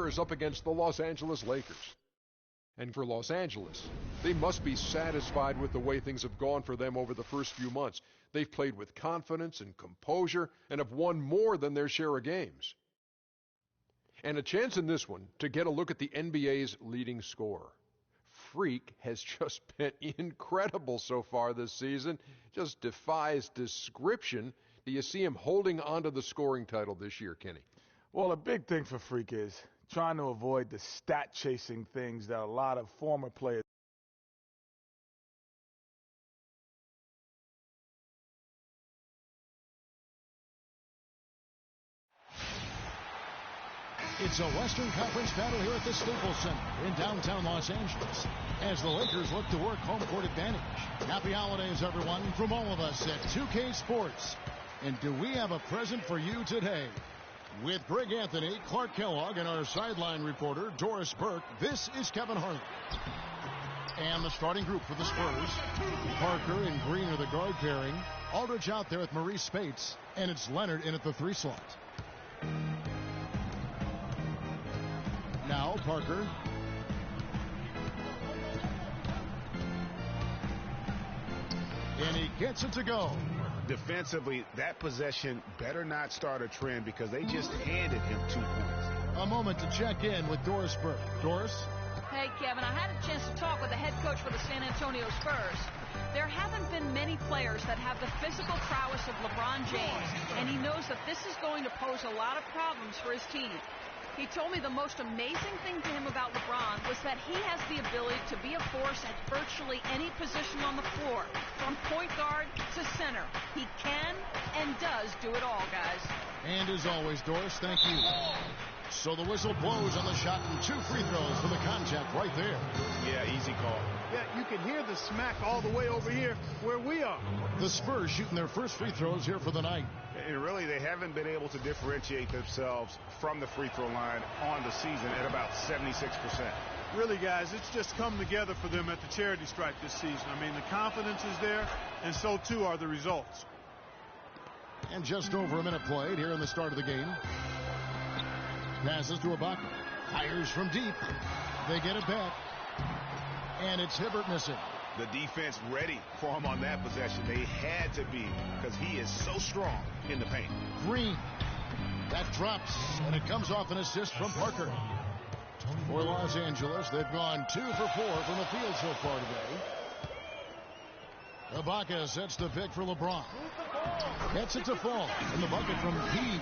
Spurs up against the Los Angeles Lakers. And for Los Angeles, they must be satisfied with the way things have gone for them over the first few months. They've played with confidence and composure and have won more than their share of games. And a chance in this one to get a look at the NBA's leading scorer. Freak has just been incredible so far this season. Just defies description. Do you see him holding onto the scoring title this year, Kenny? Well, a big thing for Freak is trying to avoid the stat-chasing things that a lot of former players. It's a Western Conference battle here at the Staples Center in downtown Los Angeles as the Lakers look to work home court advantage. Happy holidays, everyone, from all of us at 2K Sports. And do we have a present for you today? With Greg Anthony, Clark Kellogg, and our sideline reporter, Doris Burke, this is Kevin Harlan. And the starting group for the Spurs. Parker and Green are the guard pairing. Aldridge out there with Maurice Spates, and it's Leonard in at the 3 slot. Now Parker. And he gets it to go. Defensively, that possession better not start a trend because they just handed him 2 points. A moment to check in with Doris Burke. Doris? Hey, Kevin, I had a chance to talk with the head coach for the San Antonio Spurs. There haven't been many players that have the physical prowess of LeBron James, and he knows that this is going to pose a lot of problems for his team. He told me the most amazing thing to him about LeBron was that he has the ability to be a force at virtually any position on the floor, from point guard to center. He can and does do it all, guys. And as always, Doris, thank you. So the whistle blows on the shot and 2 free throws for the contact right there. Yeah, easy call. Yeah, you can hear the smack all the way over here where we are. The Spurs shooting their first free throws here for the night. And really, they haven't been able to differentiate themselves from the free throw line on the season at about 76%. Really, guys, it's just come together for them at the charity stripe this season. I mean, the confidence is there, and so too are the results. And just over a minute played here in the start of the game. Passes to Ibaka. Fires from deep. They get it back. And it's Hibbert missing. The defense ready for him on that possession. They had to be because he is so strong in the paint. Green. That drops, and it comes off an assist from Parker. For Los Angeles, they've gone 2 for 4 from the field so far today. Ibaka sets the pick for LeBron. Gets it to fall. And the bucket from P.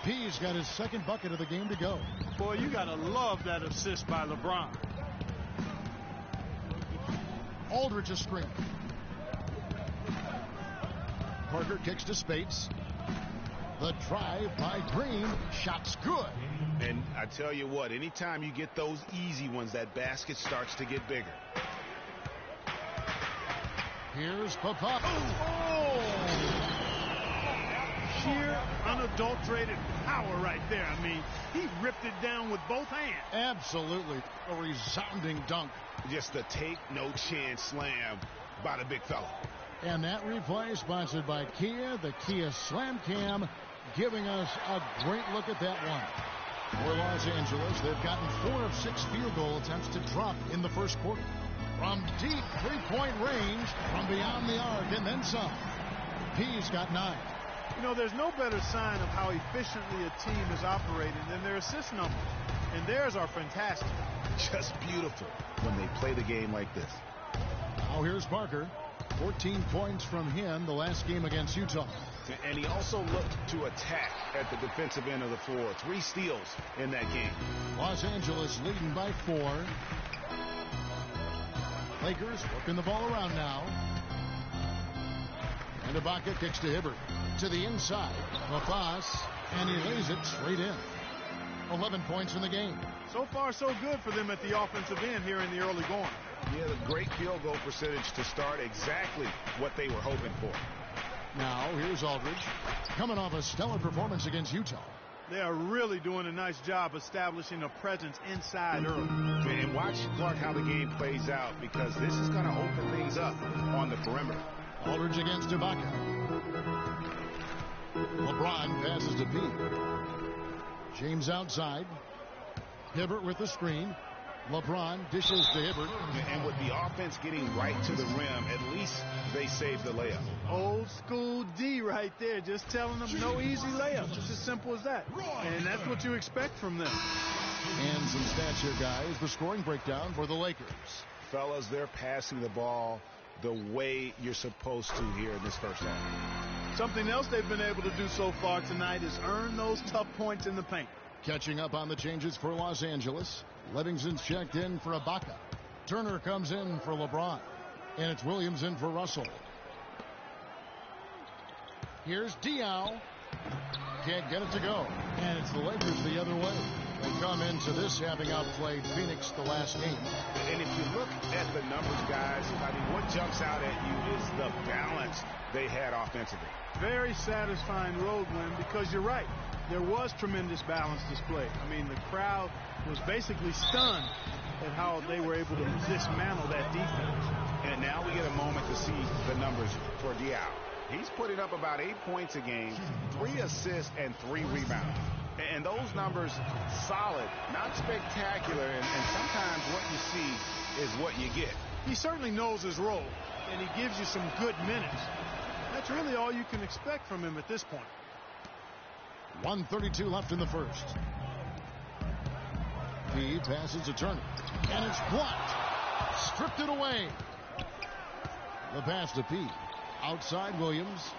P's got his second bucket of the game to go. Boy, you got to love that assist by LeBron. Aldridge a screen. Parker kicks to Spates. The drive by Green. Shot's good. And I tell you what, anytime you get those easy ones, that basket starts to get bigger. Here's Papa. Oh! Sheer, unadulterated power right there. I mean, he ripped it down with both hands. Absolutely. A resounding dunk. Just a take-no-chance slam by the big fella. And that replay sponsored by Kia, the Kia Slam Cam, giving us a great look at that one. For Los Angeles, they've gotten 4 of 6 field goal attempts to drop in the first quarter. From deep three-point range, from beyond the arc, and then some. P's got 9. You know, there's no better sign of how efficiently a team is operating than their assist numbers. And theirs are fantastic. Just beautiful when they play the game like this. Now here's Parker. 14 points from him the last game against Utah. And he also looked to attack at the defensive end of the floor. 3 steals in that game. Los Angeles leading by 4. Lakers working the ball around now. And Ibaka kicks to Hibbert. To the inside. Lafas. And he lays it straight in. 11 points in the game. So far, so good for them at the offensive end here in the early going. Yeah, the great field goal percentage to start exactly what they were hoping for. Now, here's Aldridge. Coming off a stellar performance against Utah. They are really doing a nice job establishing a presence inside early. And watch, Clark, how the game plays out, because this is going to open things up on the perimeter. Aldridge against Ibaka. LeBron passes to P. James outside. Hibbert with the screen. LeBron dishes to Hibbert. And with the offense getting right to the rim, at least they saved the layup. Old school D right there, just telling them no easy layups. It's as simple as that. And that's what you expect from them. And some stats here, guys. The scoring breakdown for the Lakers. Fellas, they're passing the ball the way you're supposed to here in this first half. Something else they've been able to do so far tonight is earn those tough points in the paint. Catching up on the changes for Los Angeles. Livingston's checked in for Ibaka. Turner comes in for LeBron. And it's Williams in for Russell. Here's Diaw. Can't get it to go. And it's the Lakers the other way. They come into this having outplayed Phoenix the last game. And if you look at the numbers, guys, I mean, what jumps out at you is the balance they had offensively. Very satisfying road win because you're right. There was tremendous balance displayed. I mean, the crowd was basically stunned at how they were able to dismantle that defense. And now we get a moment to see the numbers for Diaw. He's putting up about 8 points a game, 3 assists, and 3 rebounds. And those numbers, solid, not spectacular, and sometimes what you see is what you get. He certainly knows his role, and he gives you some good minutes. That's really all you can expect from him at this point. 1:32 left in the first. He passes to Turner, and it's blocked. Stripped it away. The pass to P. Outside Williams.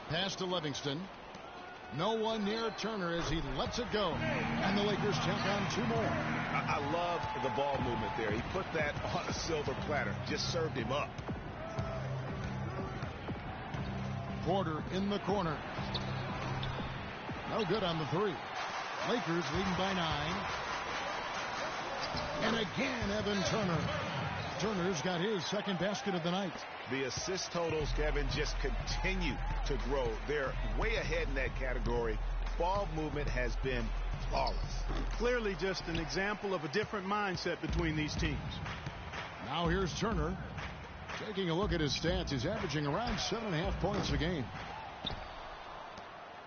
Pass to Livingston. No one near Turner as he lets it go. And the Lakers check on 2 more. I love the ball movement there. He put that on a silver platter. Just served him up. Porter in the corner. No good on the 3. Lakers leading by 9. And again, Evan Turner. Turner's got his second basket of the night. The assist totals, Kevin, just continue to grow. They're way ahead in that category. Ball movement has been flawless. Clearly just an example of a different mindset between these teams. Now here's Turner. Taking a look at his stats, he's averaging around 7.5 points a game.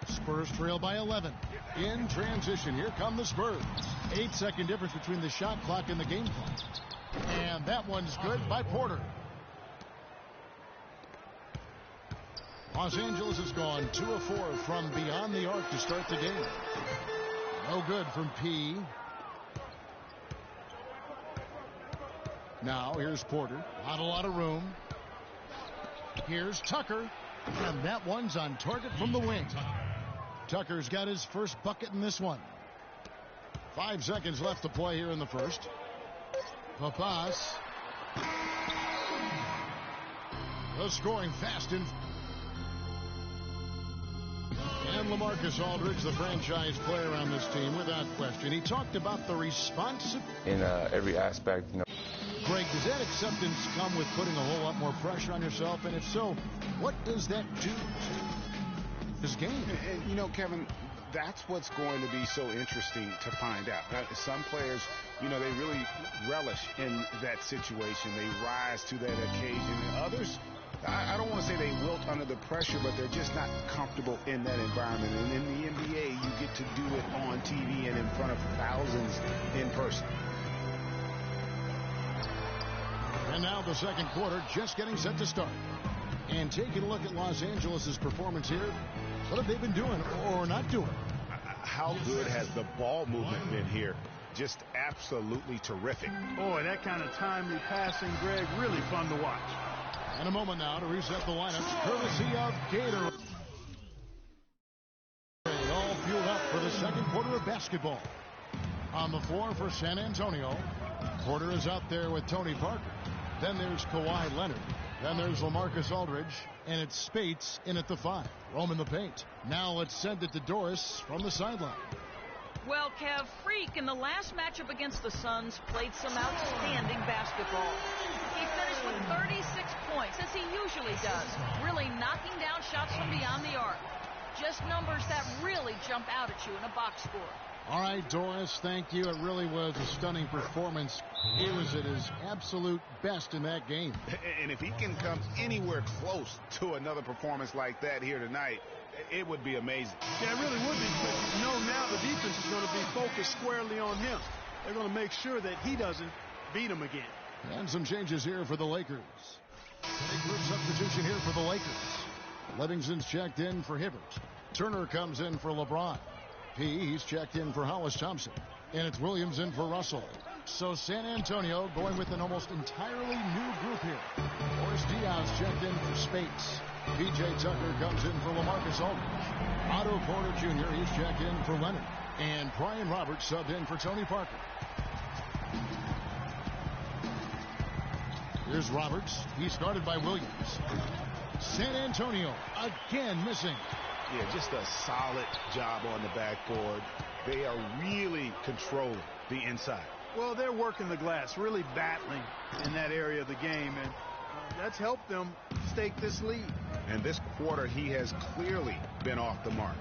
Spurs trail by 11. In transition, here come the Spurs. 8-second difference between the shot clock and the game clock. And that one's good by Porter. Los Angeles has gone 2 of 4 from beyond the arc to start the game. No good from P. Now here's Porter. Not a lot of room. Here's Tucker. And that one's on target from the wing. Tucker's got his first bucket in this one. 5 seconds left to play here in the first. Papas. The scoring fast and LaMarcus Aldridge, the franchise player on this team, without question. He talked about the response in every aspect. You know. Greg, does that acceptance come with putting a whole lot more pressure on yourself? And if so, what does that do to his game? And, you know, Kevin, that's what's going to be so interesting to find out. Some players, you know, they really relish in that situation. They rise to that occasion. And others, I don't want to say they wilt under the pressure, but they're just not comfortable in that environment. And in the NBA, you get to do it on TV and in front of thousands in person. And now the second quarter just getting set to start. And taking a look at Los Angeles' performance here, what have they been doing or not doing? How good has the ball movement been here? Just absolutely terrific. Boy, that kind of timely passing, Greg, really fun to watch. And a moment now to reset the lineups, courtesy of Gatorade. All fueled up for the second quarter of basketball. On the floor for San Antonio, Porter is out there with Tony Parker. Then there's Kawhi Leonard. Then there's LaMarcus Aldridge. And it's Spates in at the 5. Rome in the paint. Now let's send it to Doris from the sideline. Well, Kev, Freak in the last matchup against the Suns played some outstanding basketball. He finished with 36 points, as he usually does, really knocking down shots from beyond the arc. Just numbers that really jump out at you in a box score. All right, Doris, thank you. It really was a stunning performance. He was at his absolute best in that game. And if he can come anywhere close to another performance like that here tonight, it would be amazing. Yeah, it really would be. But, you know, now the focus squarely on him. They're going to make sure that he doesn't beat him again. And some changes here for the Lakers. Big group substitution here for the Lakers. Livingston's checked in for Hibbert. Turner comes in for LeBron. He's checked in for Hollis Thompson. And it's Williams in for Russell. So San Antonio going with an almost entirely new group here. Boris Diaz checked in for Spates. P.J. Tucker comes in for LaMarcus Aldridge. Otto Porter Jr. he's checked in for Leonard. And Brian Roberts subbed in for Tony Parker. Here's Roberts. He's guarded by Williams. San Antonio again missing. Yeah, just a solid job on the backboard. They are really controlling the inside. Well, they're working the glass, really battling in that area of the game, and that's helped them stake this lead. And this quarter, he has clearly been off the mark.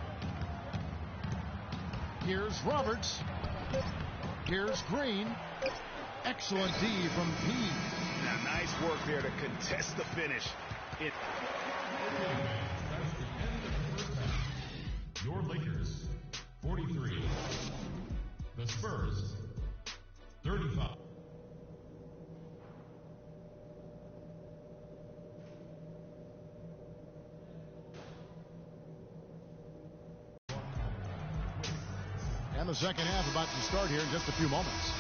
Here's Roberts. Here's Green. Excellent D from P. Now, nice work there to contest the finish. Your Lakers, 43. The Spurs, 35. And the second half about to start here in just a few moments.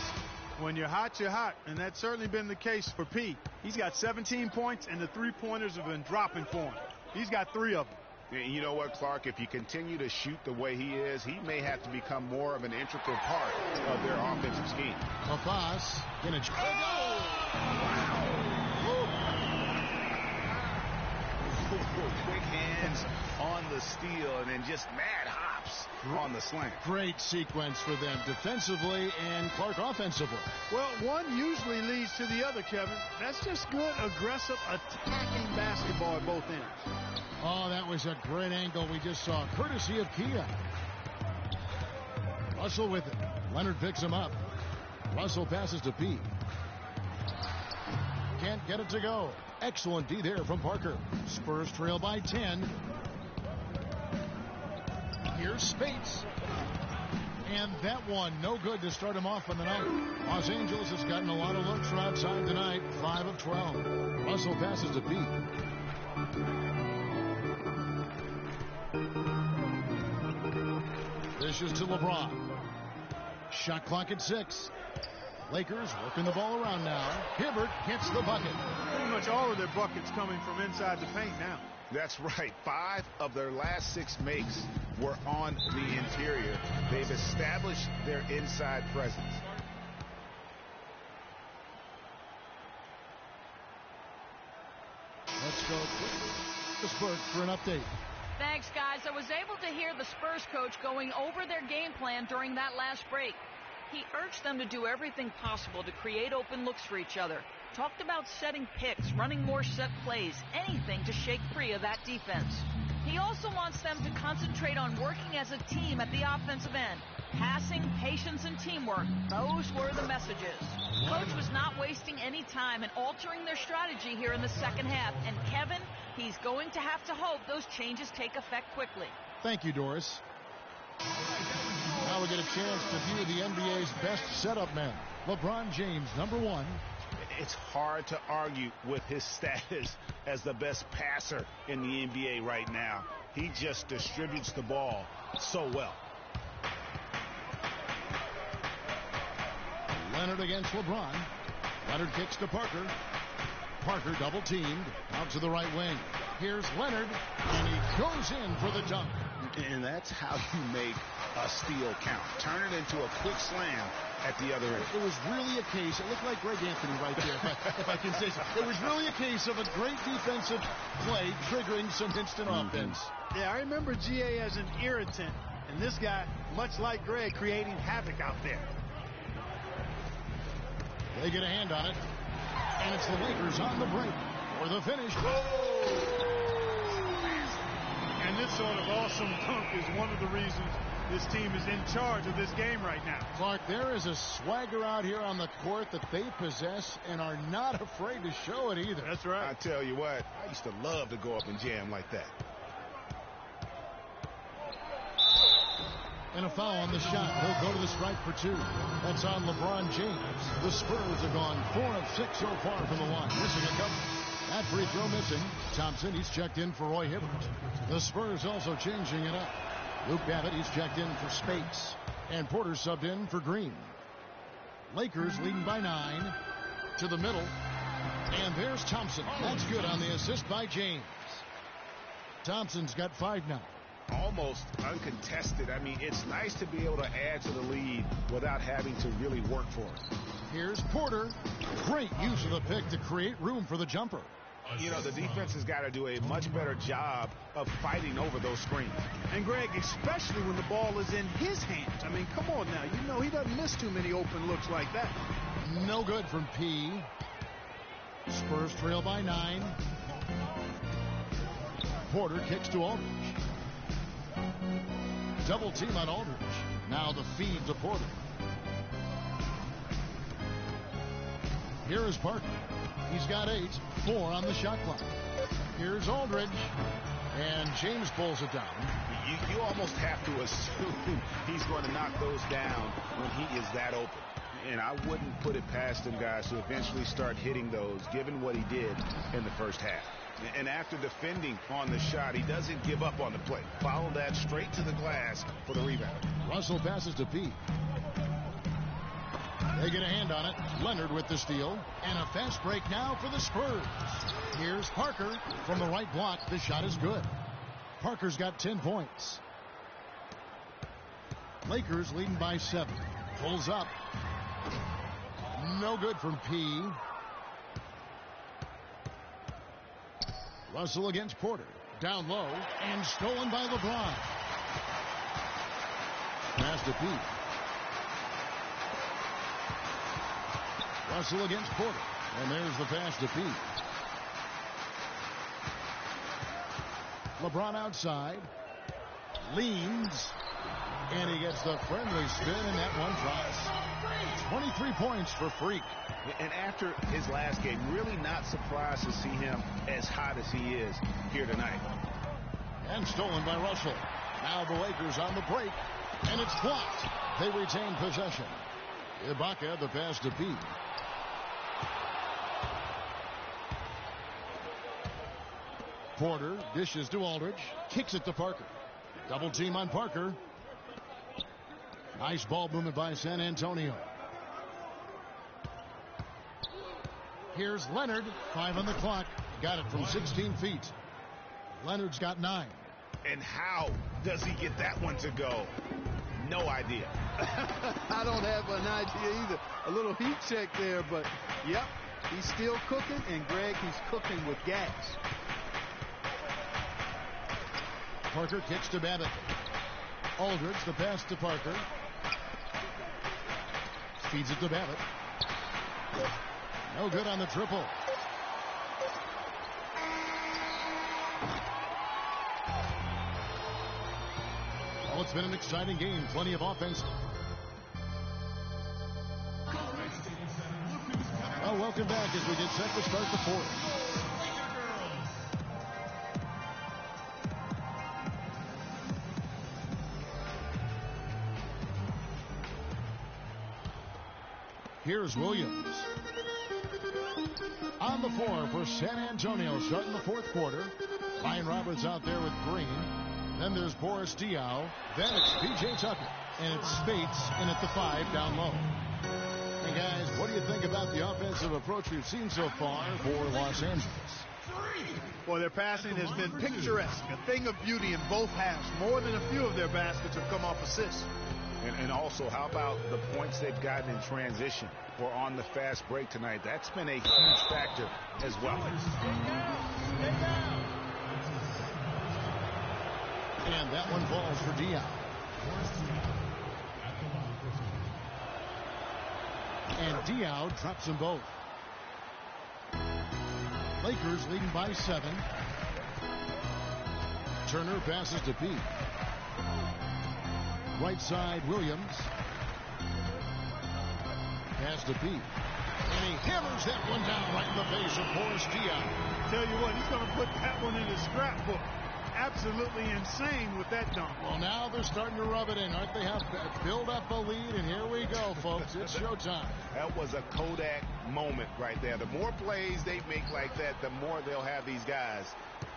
When you're hot, and that's certainly been the case for P. He's got 17 points, and the three-pointers have been dropping for him. He's got 3 of them. And you know what, Clark? If you continue to shoot the way he is, he may have to become more of an integral part of their offensive scheme. Mafas in a... Quick hands on the steal, and then just mad hops on the slant. Great sequence for them defensively and Clark offensively. Well, one usually leads to the other, Kevin. That's just good, aggressive, attacking basketball at both ends. Oh, that was a great angle we just saw, courtesy of Kia. Russell with it. Leonard picks him up. Russell passes to P. Can't get it to go. Excellent D there from Parker. Spurs trail by 10. Here's Spates. And that one, no good to start him off on the night. Los Angeles has gotten a lot of looks from outside tonight. 5 of 12. Russell passes to P. Dishes to LeBron. Shot clock at 6. Lakers working the ball around now. Hibbert hits the bucket. Pretty much all of their buckets coming from inside the paint now. That's right. 5 of their last 6 makes were on the interior. They've established their inside presence. Let's go to Spurs for an update. Thanks, guys. I was able to hear the Spurs coach going over their game plan during that last break. He urged them to do everything possible to create open looks for each other. Talked about setting picks, running more set plays, anything to shake free of that defense. He also wants them to concentrate on working as a team at the offensive end. Passing, patience, and teamwork. Those were the messages. Coach was not wasting any time in altering their strategy here in the second half. And Kevin, he's going to have to hope those changes take effect quickly. Thank you, Doris. Now we get a chance to view the NBA's best setup men. LeBron James, number 1. It's hard to argue with his status as the best passer in the NBA right now. He just distributes the ball so well. Leonard against LeBron. Leonard kicks to Parker. Parker double teamed out to the right wing. Here's Leonard, and he goes in for the dunk. And that's how you make a steal count. Turn it into a quick slam at the other end. It was really a case, it looked like Greg Anthony right there, if I can say so. It was really a case of a great defensive play triggering some instant offense. Yeah, I remember GA as an irritant, and this guy, much like Greg, creating havoc out there. They get a hand on it, and it's the Lakers on the break for the finish. And this sort of awesome dunk is one of the reasons this team is in charge of this game right now. Clark, there is a swagger out here on the court that they possess and are not afraid to show it either. That's right. I tell you what, I used to love to go up and jam like that. And a foul on the shot. He'll go to the stripe for 2. That's on LeBron James. The Spurs have gone 4 of 6 so far from the line. Missing a couple. That free throw missing. Thompson, he's checked in for Roy Hibbert. The Spurs also changing it up. Luke Babbitt, he's checked in for Spates. And Porter subbed in for Green. Lakers leading by 9. To the middle. And there's Thompson. That's good on the assist by James. Thompson's got 5 now. Almost uncontested. I mean, it's nice to be able to add to the lead without having to really work for it. Here's Porter. Great use of the pick to create room for the jumper. You know, the defense has got to do a much better job of fighting over those screens. And, Greg, especially when the ball is in his hands. I mean, come on now. You know he doesn't miss too many open looks like that. No good from P. Spurs trail by 9. Porter kicks to Aldridge. Double team on Aldridge. Now the feed to Porter. Here is Parker. He's got 8. 4 on the shot clock. Here's Aldridge. And James pulls it down. You almost have to assume he's going to knock those down when he is that open. And I wouldn't put it past him, guys, to eventually start hitting those, given what he did in the first half. And after defending on the shot, he doesn't give up on the play. Follow that straight to the glass for the rebound. Russell passes to P. They get a hand on it. Leonard with the steal. And a fast break now for the Spurs. Here's Parker from the right block. The shot is good. Parker's got 10 points. Lakers leading by 7. Pulls up. No good from P. Russell against Porter. Down low and stolen by LeBron. Pass to P. Russell against Porter. And there's the pass to P. LeBron outside. Leans. And he gets the friendly spin, and that one drops. 23 points for Freak. And after his last game, really not surprised to see him as hot as he is here tonight. And stolen by Russell. Now the Lakers on the break, and it's blocked. They retain possession. Ibaka, the pass to P. Porter dishes to Aldridge. Kicks it to Parker. Double team on Parker. Nice ball movement by San Antonio. Here's Leonard. 5 on the clock. Got it from 16 feet. Leonard's got 9. And how does he get that one to go? No idea. I don't have an idea either. A little heat check there, but yep, he's still cooking, and Greg, he's cooking with gas. Parker kicks to Babbitt. Aldridge, the pass to Parker. Feeds it to Babbitt. No good on the triple. Well, it's been an exciting game. Plenty of offense. Well, welcome back as we get set to start the fourth. Here's Williams. On the floor for San Antonio, starting the fourth quarter. Ryan Roberts out there with Green. Then there's Boris Diaw. Then it's P.J. Tucker. And it's Spates in at the 5 down low. Hey, guys, what do you think about the offensive approach we've seen so far for Los Angeles? Well, their passing has been picturesque. A thing of beauty in both halves. More than a few of their baskets have come off assists. And also, how about the points they've gotten in transition or on the fast break tonight? That's been a huge factor as well. And that one falls for Diaw. And Diaw drops them both. Lakers leading by 7. Turner passes to P. Right side, Williams. Pass to P. And he hammers that one down right in the face of Boris Diaw. Tell you what, he's going to put that one in his scrapbook. absolutely insane with that dunk. Well, now they're starting to rub it in, aren't they? Have build up a lead, and here we go, folks. It's showtime. That was a Kodak moment right there. The more plays they make like that, the more they'll have these guys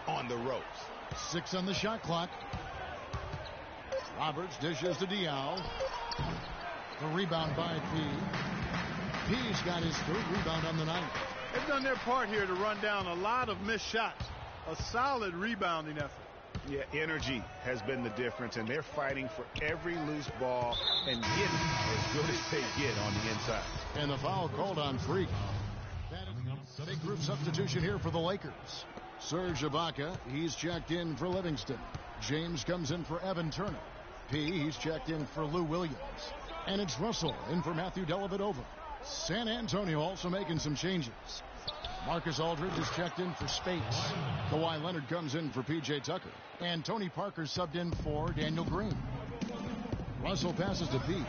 on the ropes. 6 on the shot clock. Roberts dishes to Diaw. The rebound by P. P's got his 3rd rebound on the night. They've done their part here to run down a lot of missed shots. A solid rebounding effort. Yeah, energy has been the difference, and they're fighting for every loose ball and getting as good as they get on the inside. And the foul called on Freak. Big group substitution here for the Lakers. Serge Ibaka, he's checked in for Livingston. James comes in for Evan Turner. P, he's checked in for Lou Williams. And it's Russell in for Matthew Dellavedova. San Antonio also making some changes. Marcus Aldridge is checked in for Spates. Kawhi Leonard comes in for P.J. Tucker. And Tony Parker subbed in for Daniel Green. Russell passes to P.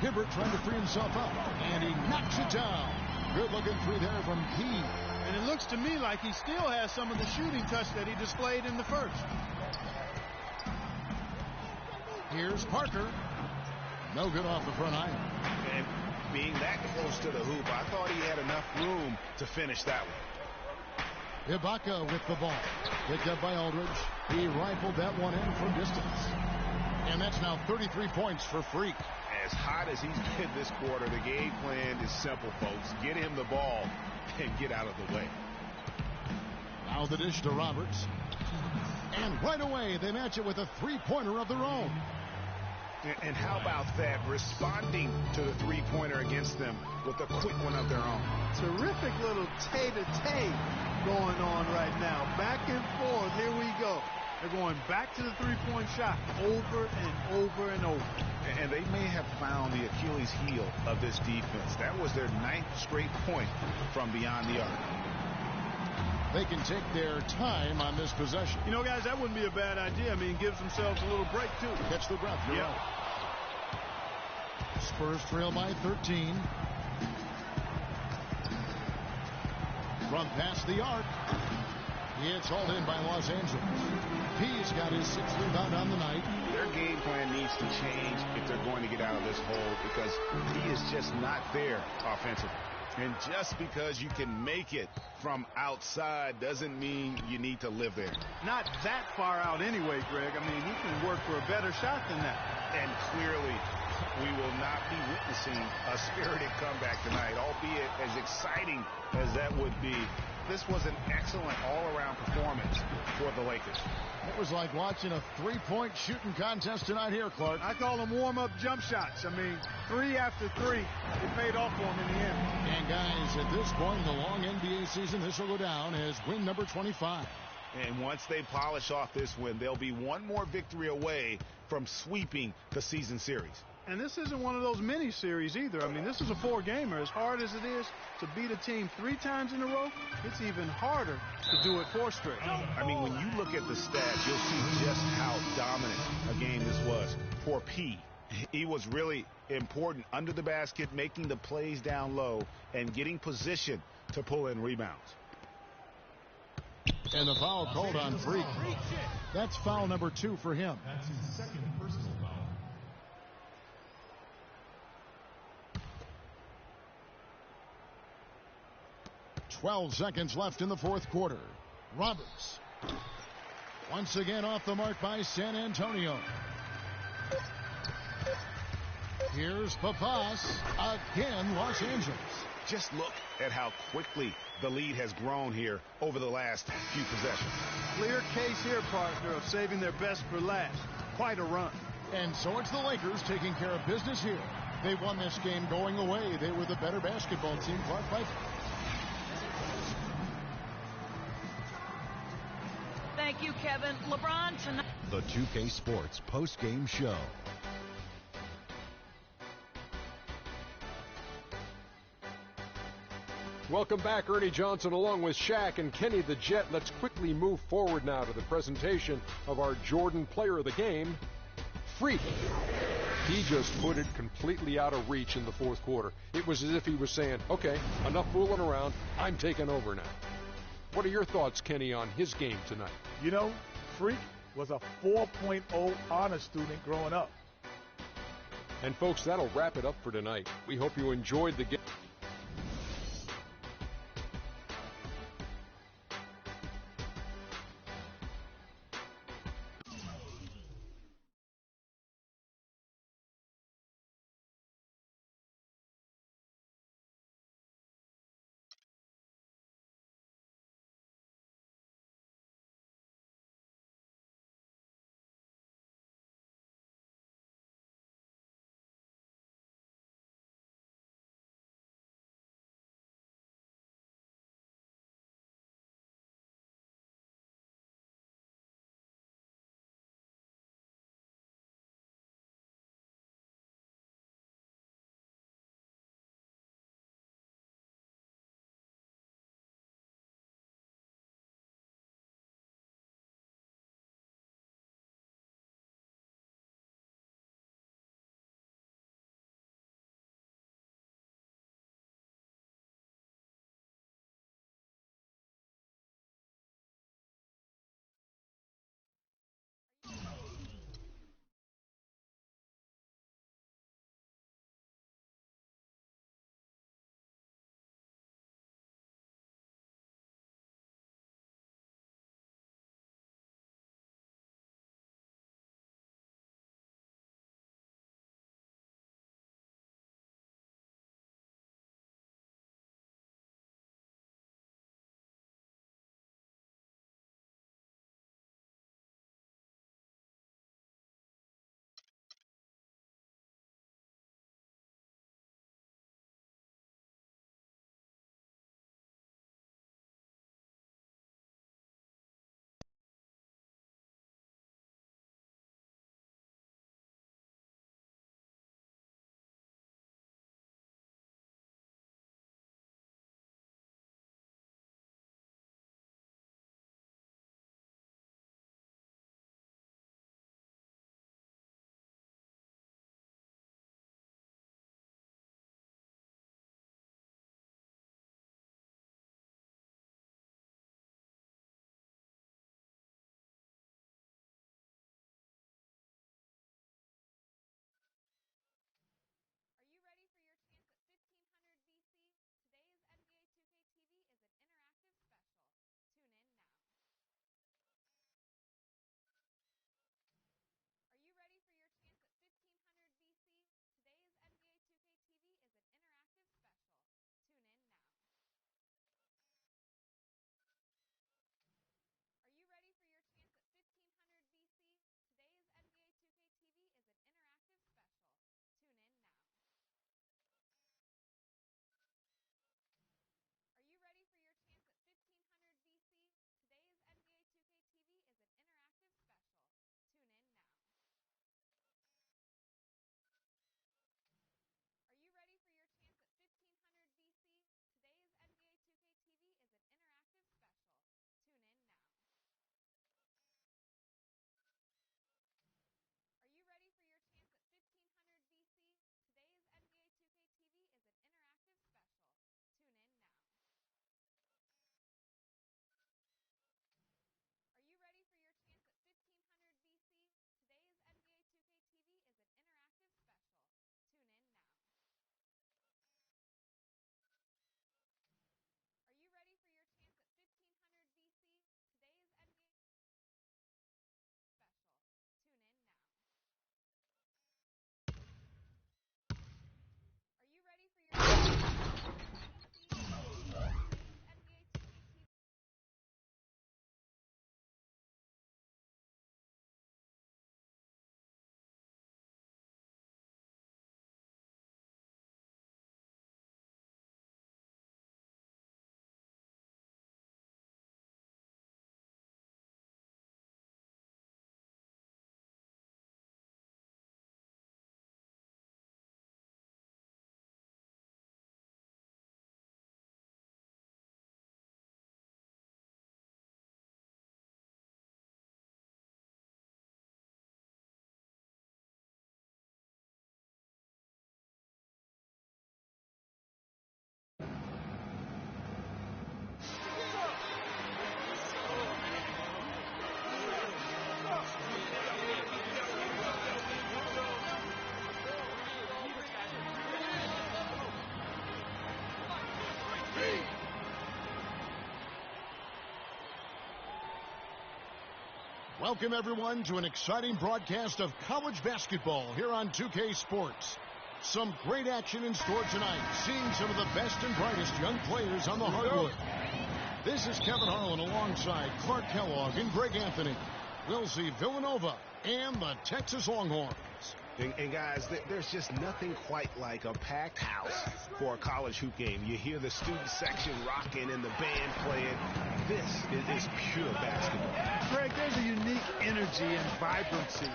Hibbert trying to free himself up. And he knocks it down. Good looking three there from P. And it looks to me like he still has some of the shooting touch that he displayed in the first. Here's Parker. No good off the front iron. And being that close to the hoop, I thought he had enough room to finish that one. Ibaka with the ball. Picked up by Aldridge. He rifled that one in from distance. And that's now 33 points for Freak. As hot as he's been this quarter, the game plan is simple, folks. Get him the ball and get out of the way. Now the dish to Roberts. And right away, they match it with a three-pointer of their own. And how about that, responding to the three-pointer against them with a quick one of their own. Terrific little tay-to-tay going on right now. Back and forth. Here we go. They're going back to the three-point shot over and over and over. And they may have found the Achilles heel of this defense. That was their 9th straight point from beyond the arc. They can take their time on this possession. You know, guys, that wouldn't be a bad idea. I mean, gives themselves a little break, too. Catch the breath. You're right. Spurs trail by 13. From past the arc. It's hauled in by Los Angeles. He's got his 6th rebound on the night. Their game plan needs to change if they're going to get out of this hole, because he is just not there offensively. And just because you can make it from outside doesn't mean you need to live there. Not that far out anyway, Greg. I mean, he can work for a better shot than that. And clearly, we will not be witnessing a spirited comeback tonight, albeit as exciting as that would be. This was an excellent all-around performance for the Lakers. It was like watching a three-point shooting contest tonight here, Clark. I call them warm-up jump shots. I mean, 3 after 3. It paid off for them in the end. And, guys, at this point in the long NBA season, this will go down as win number 25. And once they polish off this win, they'll be one more victory away from sweeping the season series. And this isn't one of those mini-series either. I mean, this is a 4-gamer. As hard as it is to beat a team 3 times in a row, it's even harder to do it 4 straight. I mean, when you look at the stats, you'll see just how dominant a game this was for P. He was really important under the basket, making the plays down low and getting position to pull in rebounds. And the foul called on Freak. That's foul number 2 for him. That's his 2nd personal foul. 12 seconds left in the 4th quarter. Roberts. Once again off the mark by San Antonio. Here's Papas. Again, Los Angeles. Just look at how quickly the lead has grown here over the last few possessions. Clear case here, partner, of saving their best for last. Quite a run. And so it's the Lakers taking care of business here. They won this game going away. They were the better basketball team. Clark Piper. Thank you, Kevin. LeBron tonight. The 2K Sports post-game show. Welcome back, Ernie Johnson, along with Shaq and Kenny the Jet. Let's quickly move forward now to the presentation of our Jordan Player of the Game, Freak. He just put it completely out of reach in the 4th quarter. It was as if he was saying, okay, enough fooling around. I'm taking over now. What are your thoughts, Kenny, on his game tonight? You know, Freak was a 4.0 honor student growing up. And folks, that'll wrap it up for tonight. We hope you enjoyed the game. Welcome, everyone, to an exciting broadcast of college basketball here on 2K Sports. Some great action in store tonight, seeing some of the best and brightest young players on the hardwood. This is Kevin Harlan alongside Clark Kellogg and Greg Anthony. We'll see Villanova and the Texas Longhorns. And guys, there's just nothing quite like a packed house for a college hoop game. You hear the student section rocking and the band playing. This is pure basketball. Greg, there's a unique energy and vibrancy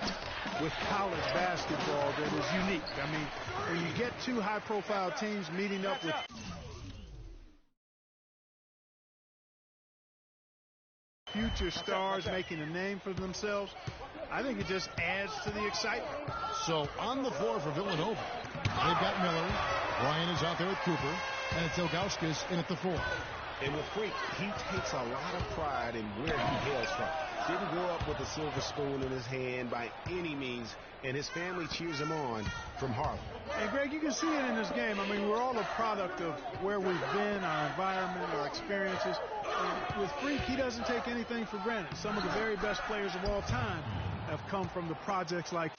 with college basketball that is unique. I mean, when you get two high-profile teams meeting up with future stars making a name for themselves, I think it just adds to the excitement. So on the floor for Villanova, they've got Miller. Bryant is out there with Cooper. And it's Ilgauskas in at the 4. And with Freak, he takes a lot of pride in where he hails from. Didn't grow up with a silver spoon in his hand by any means, and his family cheers him on from Harlem. And Greg, you can see it in this game. I mean, we're all a product of where we've been, our environment, our experiences. And with Freak, he doesn't take anything for granted. Some of the very best players of all time have come from the projects like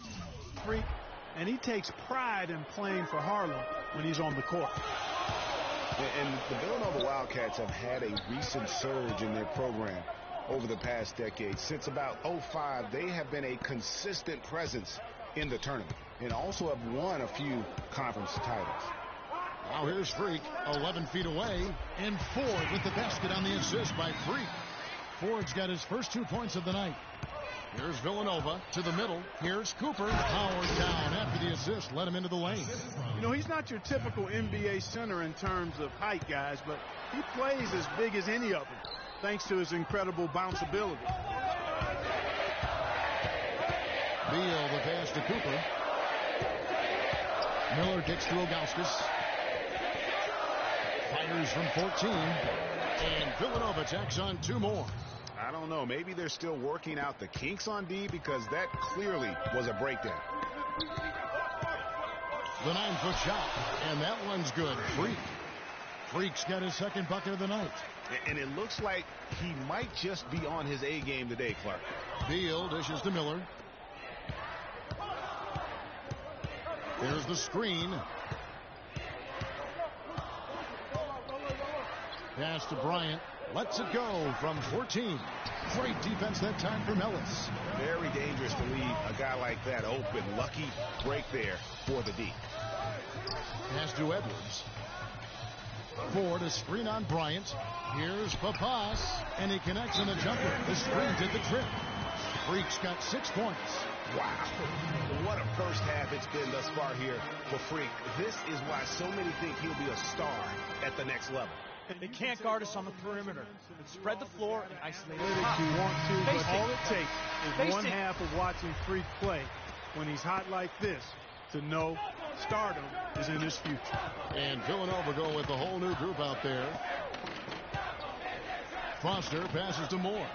Freak, and he takes pride in playing for Harlem when he's on the court. And the Villanova Wildcats have had a recent surge in their program over the past decade. Since about 05, they have been a consistent presence in the tournament and also have won a few conference titles. Now here's Freak, 11 feet away, and Ford with the basket on the assist by Freak. Ford's got his first 2 points of the night. Here's Villanova to the middle. Here's Cooper. Howard down after the assist. Let him into the lane. You know, he's not your typical NBA center in terms of height, guys, but he plays as big as any of them, thanks to his incredible bounce ability. Beal, the pass to Cooper. Miller gets to Ilgauskas. Fires from 14. And Villanova tacks on 2 more. I don't know. Maybe they're still working out the kinks on D, because that clearly was a breakdown. The 9-foot shot, and that one's good. Freak's got his second bucket of the night. And it looks like he might just be on his A game today, Clark. Beal dishes to Miller. There's the screen. Pass to Bryant. Lets it go from 14. Great defense that time from Ellis. Very dangerous to leave a guy like that open. Lucky break there for the D. Pass to Edwards. Ford, a screen on Bryant. Here's Papas, and he connects on the jumper. The screen did the trick. Freak's got 6 points. Wow. What a first half it's been thus far here for Freak. This is why so many think he'll be a star at the next level. They can't guard us on the perimeter. Spread the floor and isolate If us. you want to, but all it takes is one half of watching Freak play when he's hot like this to know stardom is in his future. And Villanova going with the whole new group out there. Foster passes to Moore.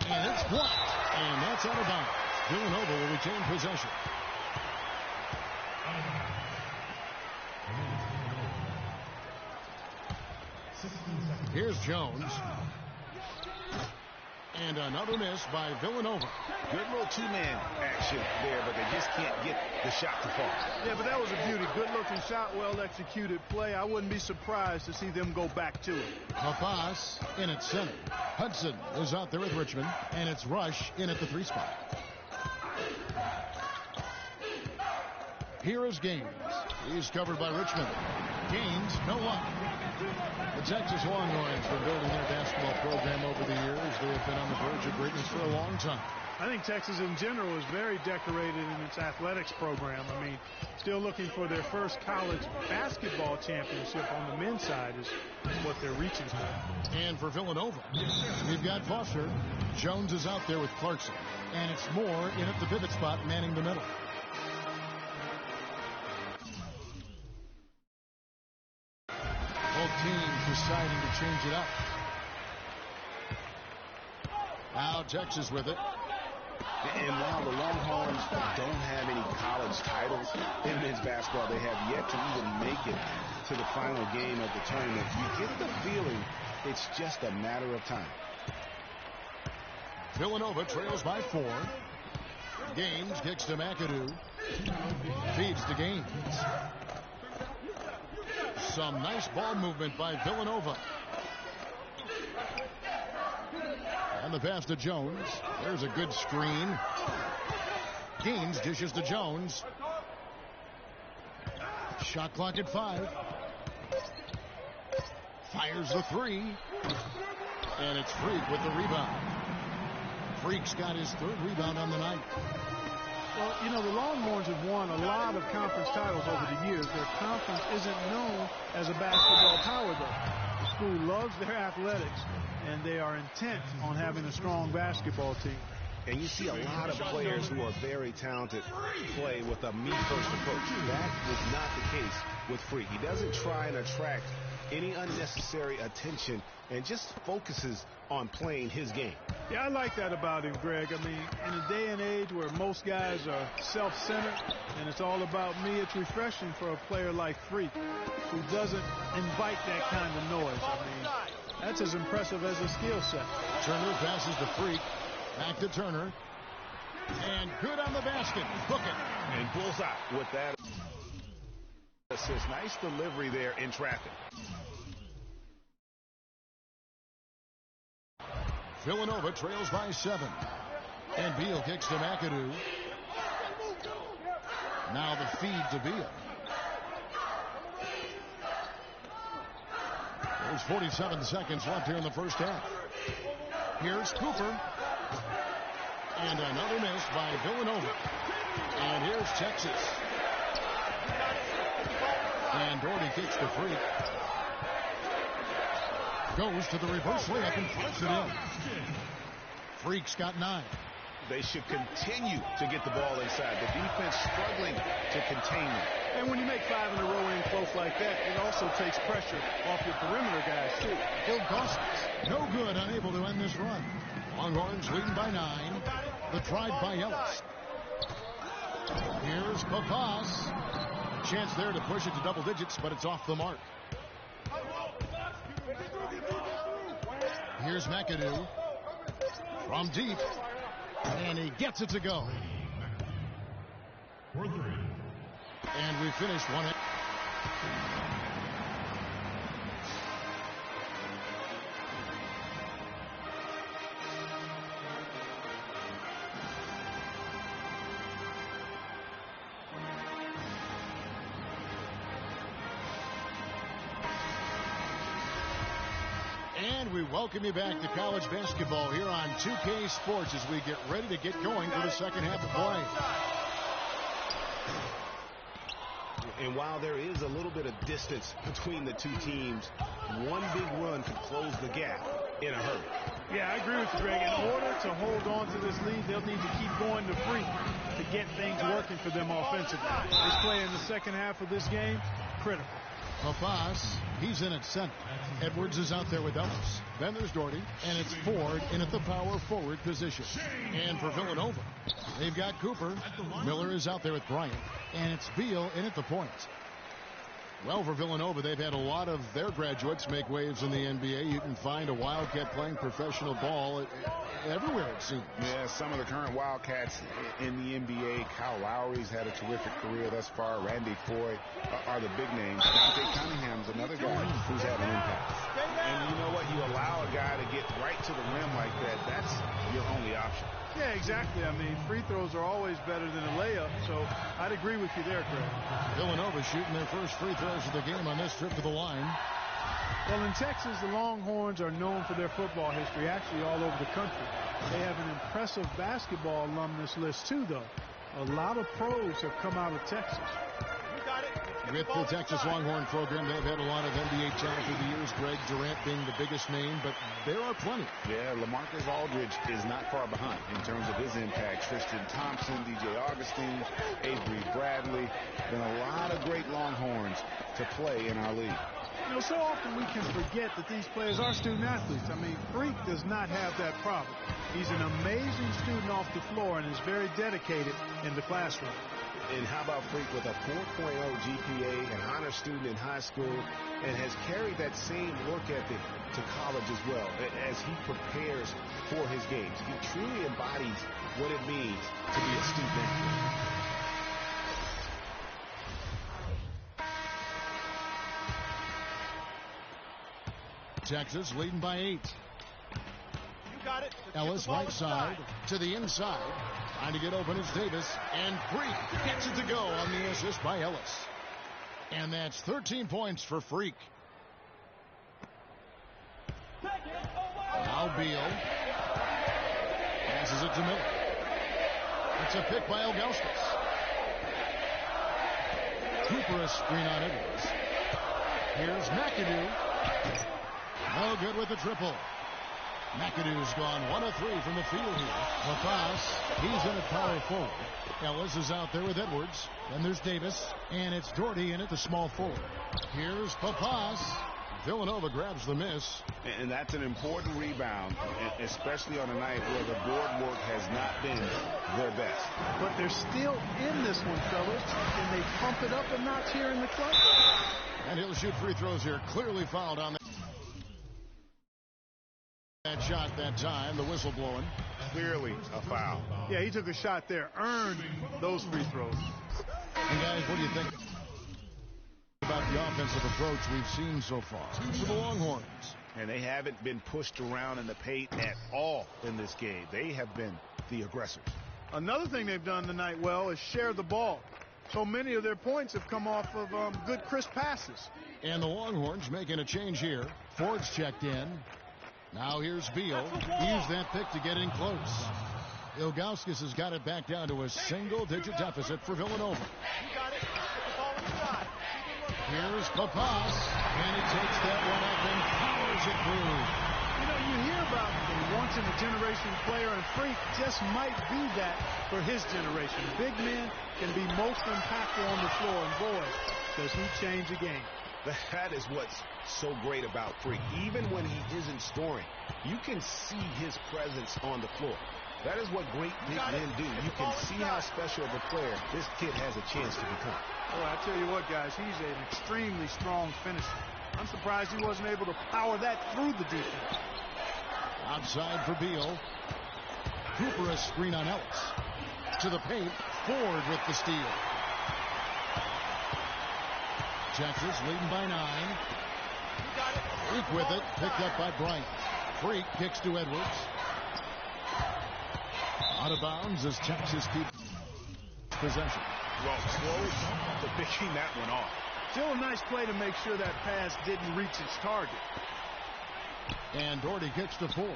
And it's blocked. And that's out of bounds. Villanova will retain possession. Here's Jones. And another miss by Villanova. Good little two-man action there, but they just can't get the shot to fall. Yeah, but that was a beauty. Good-looking shot, well-executed play. I wouldn't be surprised to see them go back to it. Papas in at center. Hudson is out there with Richmond, and it's Rush in at the 3 spot. Here is Gaines. He's covered by Richmond. Gaines, no luck. The Texas Longhorns have been building their basketball program over the years. They have been on the verge of greatness for a long time. I think Texas in general is very decorated in its athletics program. I mean, still looking for their first college basketball championship on the men's side is what they're reaching for. And for Villanova, we've got Foster. Jones is out there with Clarkson. And it's Moore in at the pivot spot, manning the middle. Both teams deciding to change it up. Now Texas with it. And while the Longhorns don't have any college titles in men's basketball, they have yet to even make it to the final game of the tournament. You get the feeling it's just a matter of time. Villanova trails by 4. Gaines kicks to McAdoo. Feeds to Gaines. Some nice ball movement by Villanova. And the pass to Jones. There's a good screen. Gaines dishes to Jones. Shot clock at 5. Fires the 3. And it's Freak with the rebound. Freak's got his 3rd rebound on the night. Well, you know, the Longhorns have won a lot of conference titles over the years. Their conference isn't known as a basketball power, though. The school loves their athletics, and they are intent on having a strong basketball team. And you see a lot of players who are very talented play with a me-first approach. That is not the case with Freak. He doesn't try and attract any unnecessary attention and just focuses on playing his game. Yeah, I like that about him, Greg. I mean, in a day and age where most guys are self-centered and it's all about me, it's refreshing for a player like Freak who doesn't invite that kind of noise. I mean, that's as impressive as a skill set. Turner passes to Freak. Back to Turner. And good on the basket. Hook it. And bullseye with that assist. Nice delivery there in traffic. Villanova trails by 7. And Beal kicks to McAdoo. Now the feed to Beal. There's 47 seconds left here in the first half. Here's Cooper. And another miss by Villanova. And here's Texas. And Doherty kicks to Freak. Goes to the reverse layup and puts it in. Freak's got 9. They should continue to get the ball inside. The defense struggling to contain them. And when you make 5 in a row in close like that, it also takes pressure off your perimeter guys, too. Phil Gossett, no good, unable to end this run. Longhorns leading by 9. The drive by Ellis. Here's Papas. A chance there to push it to double digits, but it's off the mark. Here's McAdoo. From deep. And he gets it to go. And we finished 1. And we welcome you back to college basketball here on 2K Sports as we get ready to get going for the second half of play. And while there is a little bit of distance between the two teams, one big run could close the gap in a hurry. Yeah, I agree with you, Greg. In order to hold on to this lead, they'll need to keep going to Freak to get things working for them offensively. This play in the second half of this game, critical. Papas, he's in at center. Edwards is out there with Ellis. Then there's Doherty, and it's Ford in at the power forward position. And for Villanova, they've got Cooper. Miller is out there with Bryant, and it's Beal in at the point. Well, for Villanova, they've had a lot of their graduates make waves in the NBA. You can find a Wildcat playing professional ball everywhere, it seems. Yeah, some of the current Wildcats in the NBA. Kyle Lowry's had a terrific career thus far. Randy Foye are the big names. Dante Cunningham's another guy who's had an impact. And you know what? You allow a guy to get right to the rim like that, that's your only option. Yeah, exactly. I mean, free throws are always better than a layup, so I'd agree with you there, Craig. Villanova shooting their first free throws of the game on this trip to the line. Well, in Texas, the Longhorns are known for their football history, actually all over the country. They have an impressive basketball alumnus list, too, though. A lot of pros have come out of Texas. With the Texas Longhorn program, they've had a lot of NBA talent through the years, Greg Durant being the biggest name, but there are plenty. Yeah, LaMarcus Aldridge is not far behind in terms of his impact. Tristan Thompson, DJ Augustine, Avery Bradley. Been a lot of great Longhorns to play in our league. You know, so often we can forget that these players are student athletes. I mean, Freak does not have that problem. He's an amazing student off the floor and is very dedicated in the classroom. And how about Freak with a 4.0 GPA, an honor student in high school, and has carried that same work ethic to college as well as he prepares for his games. He truly embodies what it means to be a student athlete. Texas leading by 8. You got it. Ellis right side to the inside. Trying to get open is Davis. And Freak gets it to go on the assist by Ellis. And that's 13 points for Freak. Now Beal. Passes it to Miller. It's a pick by Ilgauskas. Cooper a screen on Edwards. Here's McAdoo. No good with the triple. McAdoo's gone 1 of 3 from the field here. Papas, he's in at power forward. Ellis is out there with Edwards. Then there's Davis. And it's Doherty in at the small forward. Here's Papas. Villanova grabs the miss. And that's an important rebound, especially on a night where the board work has not been their best. But they're still in this one, fellas. Can they pump it up a notch here in the clutch? And he'll shoot free throws here. Clearly fouled on that shot that time. The whistle blowing. Clearly a foul. Yeah, he took a shot there. Earned those free throws. And guys, what do you think about the offensive approach we've seen so far for the Longhorns? And they haven't been pushed around in the paint at all in this game. They have been the aggressors. Another thing they've done tonight well is share the ball. So many of their points have come off of good, crisp passes. And the Longhorns making a change here. Ford's checked in. Now here's Beal. He used that pick to get in close. Ilgauskas has got it back down to a single-digit deficit for Villanova. Here's Papas, and he takes that one up and powers it through. You know, you hear about the once-in-a-generation player, and Freak just might be that for his generation. Big men can be most impactful on the floor, and boy, does he change a game. That is what's so great about Freak. Even when he isn't scoring, you can see his presence on the floor. That is what great big men do. You can see how special of a player this kid has a chance to become. Well, I tell you what, guys, he's an extremely strong finisher. I'm surprised he wasn't able to power that through the defense. Outside for Beal. Cooper a screen on Ellis. To the paint. Ford with the steal. Texas leading by 9. Freak with it. Picked up by Bryant. Freak kicks to Edwards. Out of bounds as Texas keeps possession. Well, close to picking that one off. Still a nice play to make sure that pass didn't reach its target. And Doherty kicks to Ford.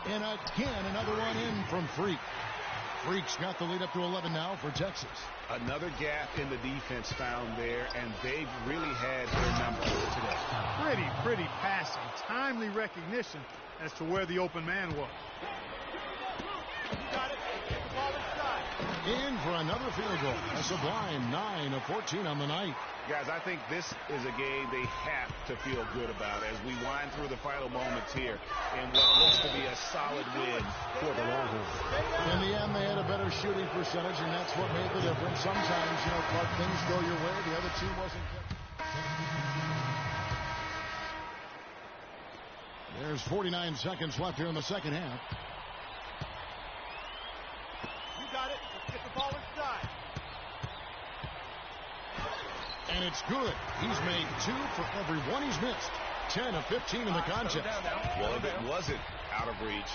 And again, another one in from Freak. Freak's got the lead up to 11 now for Texas. Another gap in the defense found there, and they've really had their number today. Pretty passing. Timely recognition as to where the open man was. In for another field goal. A sublime 9 of 14 on the night. Guys, I think this is a game they have to feel good about as we wind through the final moments here in what looks to be a solid win for the Longhorns. In the end, they had a better shooting percentage, and that's what made the difference. Sometimes, you know, Clark, things go your way. The other team wasn't. There's 49 seconds left here in the second half. You got it. Let's get the ball inside. And it's good. He's made 2 for every one he's missed. 10 of 15 in the contest. Well, if it wasn't out of reach,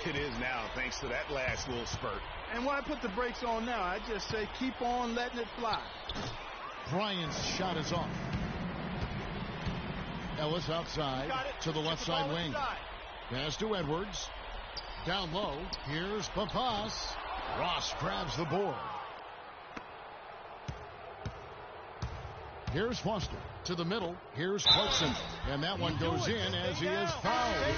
it is now, thanks to that last little spurt. And why put the brakes on now? I just say keep on letting it fly. Bryant's shot is off. Ellis outside to the left side wing. Pass to Edwards. Down low. Here's Papas. Ross grabs the board. Here's Foster to the middle. Here's Clarkson. And that one goes in as he is fouled.